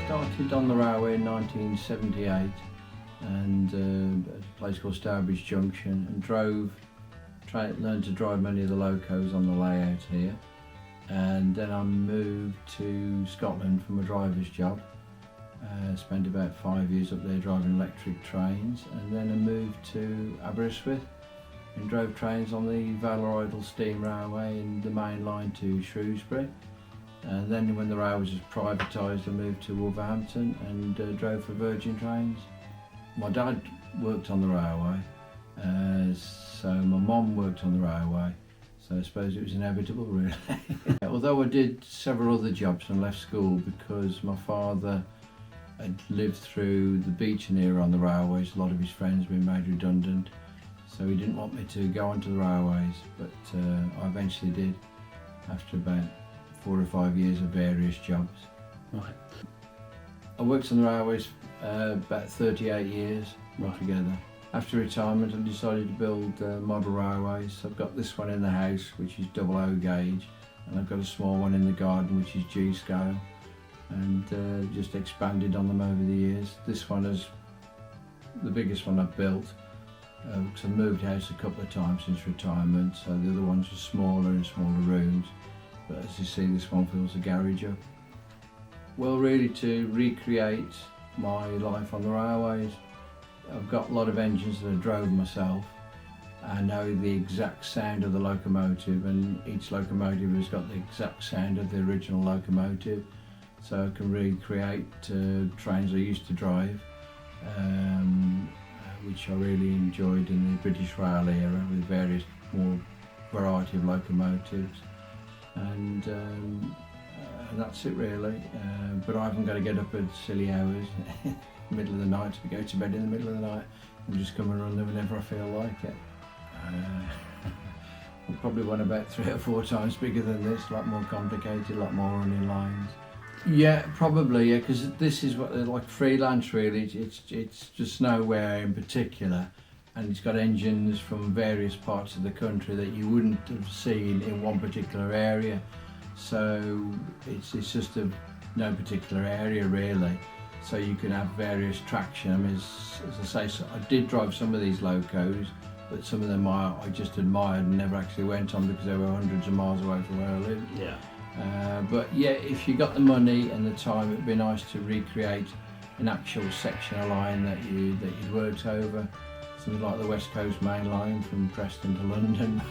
Started on the railway in 1978 and at a place called Stourbridge Junction, and learned to drive many of the locos on the layout here. And then I moved to Scotland for my driver's job. Spent about 5 years up there driving electric trains, and then I moved to Aberystwyth and drove trains on the Vale Idle Steam Railway and the main line to Shrewsbury. And then when the railway was privatised, I moved to Wolverhampton and drove for Virgin Trains. My dad worked on the railway, so my mum worked on the railway, so I suppose it was inevitable really. Although I did several other jobs and left school because my father had lived through the Beeching era on the railways. A lot of his friends had been made redundant, so he didn't want me to go onto the railways, but I eventually did after about 4 or 5 years of various jobs. Right. I worked on the railways about 38 years altogether. After retirement, I decided to build model railways. I've got this one in the house, which is 00 gauge, and I've got a small one in the garden, which is G scale, and just expanded on them over the years. This one is the biggest one I've built, because I've moved house a couple of times since retirement, so the other ones are smaller in smaller rooms. But as you see, this one fills the garage up. Well, really to recreate my life on the railways. I've got a lot of engines that I drove myself. I know the exact sound of the locomotive, and each locomotive has got the exact sound of the original locomotive. So I can recreate trains I used to drive, which I really enjoyed in the British Rail era with various more variety of locomotives. And that's it really, but I haven't got to get up at silly hours in the middle of the night to go to bed in the middle of the night. and just come and run them whenever I feel like it. I'll probably one about 3 or 4 times bigger than this, a lot more complicated, a lot more running lines. Yeah, probably, yeah, because this is what like freelance really. It's just nowhere in particular, and it's got engines from various parts of the country that you wouldn't have seen in one particular area. So it's just of no particular area really. So you can have various traction. I mean, as I say, so I did drive some of these locos, but some of them I just admired and never actually went on because they were hundreds of miles away from where I lived. Yeah. But yeah, if you got the money and the time, it'd be nice to recreate an actual section of line that you'd worked over, something like the West Coast Main Line from Preston to London.